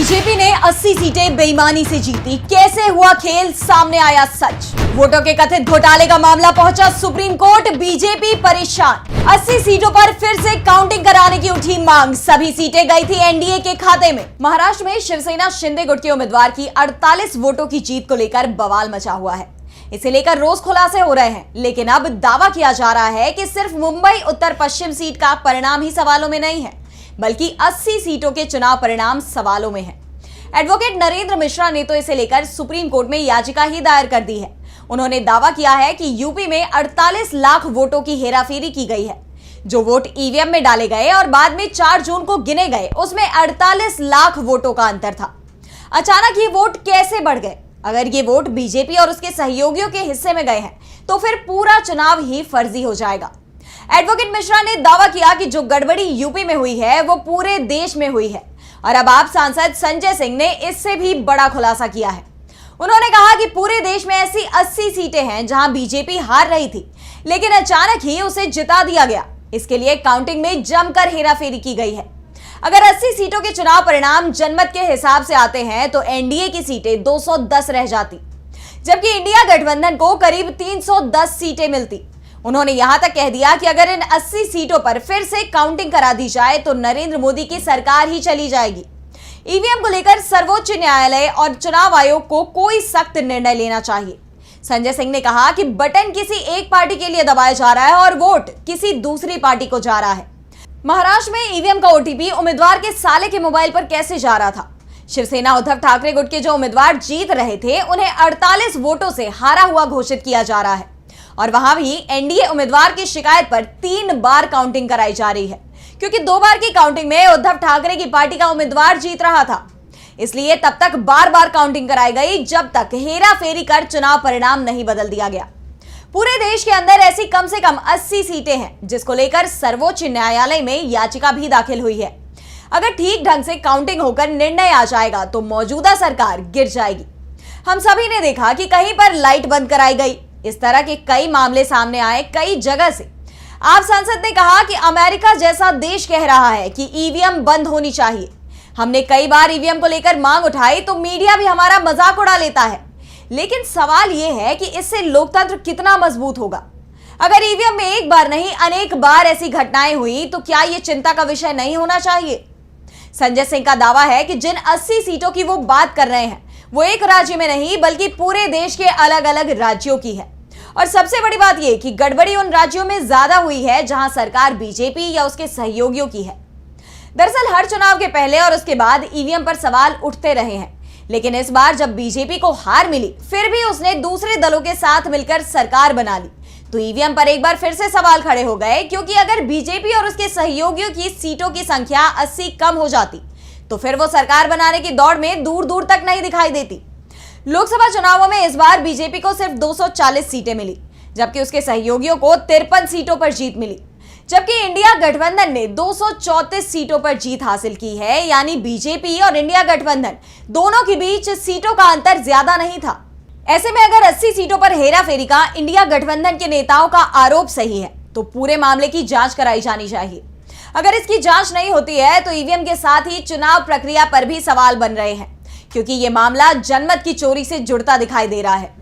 BJP ने 80 सीटें बेईमानी से जीती। कैसे हुआ खेल, सामने आया सच। वोटों के कथित घोटाले का मामला पहुंचा सुप्रीम कोर्ट। बीजेपी परेशान। 80 सीटों पर फिर से काउंटिंग कराने की उठी मांग। सभी सीटें गई थी एनडीए के खाते में। महाराष्ट्र में शिवसेना शिंदे गुट के उम्मीदवार की 48 वोटों की जीत को लेकर बवाल मचा हुआ है। इसे लेकर रोज खुलासे हो रहे हैं, लेकिन अब दावा किया जा रहा है कि सिर्फ मुंबई उत्तर पश्चिम सीट का परिणाम ही सवालों में नहीं है, बल्कि 80 सीटों के चुनाव परिणाम सवालों में है। एडवोकेट नरेंद्र मिश्रा ने तो इसे लेकर सुप्रीम कोर्ट में याचिका ही दायर कर दी है। उन्होंने दावा किया है कि यूपी में 48 लाख वोटों की हेराफेरी की गई है। जो वोट ईवीएम में डाले गए और बाद में 4 जून को गिने गए, उसमें 48 लाख वोटों का अंतर था। अचानक ये वोट कैसे बढ़ गए? अगर ये वोट बीजेपी और उसके सहयोगियों के हिस्से में गए हैं, तो फिर पूरा चुनाव ही फर्जी हो जाएगा। एडवोकेट मिश्रा ने दावा किया कि जो गड़बड़ी यूपी में हुई है, वो पूरे देश में हुई है। और अब आप सांसद संजय सिंह ने इससे भी बड़ा खुलासा किया है। उन्होंने कहा कि पूरे देश में ऐसी 80 सीटें हैं जहां बीजेपी हार रही थी, लेकिन अचानक ही उसे जिता दिया गया। इसके लिए काउंटिंग में जमकर हेराफेरी की गई है। अगर 80 सीटों के चुनाव परिणाम जनमत के हिसाब से आते हैं, तो एनडीए की सीटें 210 रह जाती, जबकि इंडिया गठबंधन को करीब 310 सीटें मिलती। उन्होंने यहां तक कह दिया कि अगर इन 80 सीटों पर फिर से काउंटिंग करा दी जाए, तो नरेंद्र मोदी की सरकार ही चली जाएगी। ईवीएम को लेकर सर्वोच्च न्यायालय और चुनाव आयोग को कोई सख्त निर्णय लेना चाहिए। संजय सिंह ने कहा कि बटन किसी एक पार्टी के लिए दबाया जा रहा है और वोट किसी दूसरी पार्टी को जा रहा है। महाराष्ट्र में ईवीएम का ओटीपी उम्मीदवार के साले के मोबाइल पर कैसे जा रहा था? शिवसेना उद्धव ठाकरे गुट के जो उम्मीदवार जीत रहे थे, उन्हें 48 वोटों से हारा हुआ घोषित किया जा रहा है। और वहां भी एनडीए उम्मीदवार की शिकायत पर 3 बार काउंटिंग कराई जा रही है, क्योंकि 2 बार की काउंटिंग में उद्धव ठाकरे की पार्टी का उम्मीदवार जीत रहा था। इसलिए तब तक बार बार काउंटिंग कराई गई, जब तक हेरा फेरी कर चुनाव परिणाम नहीं बदल दिया गया। पूरे देश के अंदर ऐसी कम से कम 80 सीटें हैं, जिसको लेकर सर्वोच्च न्यायालय में याचिका भी दाखिल हुई है। अगर ठीक ढंग से काउंटिंग होकर निर्णय आ जाएगा, तो मौजूदा सरकार गिर जाएगी। हम सभी ने देखा कि कहीं पर लाइट बंद कराई गई। इस तरह के कई मामले सामने आए कई जगह से। आप सांसद ने कहा कि अमेरिका जैसा देश कह रहा है कि ईवीएम बंद होनी चाहिए। हमने कई बार ईवीएम को लेकर मांग उठाई, तो मीडिया भी हमारा मजाक उड़ा लेता है। लेकिन सवाल यह है कि इससे लोकतंत्र कितना मजबूत होगा? अगर ईवीएम में एक बार नहीं अनेक बार ऐसी घटनाएं हुई, तो क्या यह चिंता का विषय नहीं होना चाहिए? संजय सिंह का दावा है कि जिन 80 सीटों की वो बात कर रहे हैं, वो एक राज्य में नहीं, बल्कि पूरे देश के अलग अलग राज्यों की है। और सबसे बड़ी बात यह कि गड़बड़ी उन राज्यों में ज्यादा हुई है जहां सरकार बीजेपी या उसके सहयोगियों की है। दरअसल हर चुनाव के पहले और उसके बाद ईवीएम पर सवाल उठते रहे हैं, लेकिन इस बार जब बीजेपी को हार मिली, फिर भी उसने दूसरे दलों के साथ मिलकर सरकार बना ली, तो ईवीएम पर एक बार फिर से सवाल खड़े हो गए। क्योंकि अगर बीजेपी और उसके सहयोगियों की सीटों की संख्या 80 कम हो जाती, तो फिर वो सरकार बनाने की दौड़ में दूर दूर तक नहीं दिखाई देती। लोकसभा चुनावों में इस बार बीजेपी को सिर्फ 240 सीटें मिली, जबकि उसके सहयोगियों को 53 सीटों पर जीत मिली। जबकि इंडिया गठबंधन ने 234 सीटों पर जीत हासिल की है। यानी बीजेपी और इंडिया गठबंधन दोनों के बीच सीटों का अंतर ज्यादा नहीं था। ऐसे में अगर 80 सीटों पर हेराफेरी का इंडिया गठबंधन के नेताओं का आरोप सही है, तो पूरे मामले की जांच कराई जानी चाहिए। अगर इसकी जांच नहीं होती है, तो ईवीएम के साथ ही चुनाव प्रक्रिया पर भी सवाल बन रहे हैं, क्योंकि यह मामला जनमत की चोरी से जुड़ता दिखाई दे रहा है।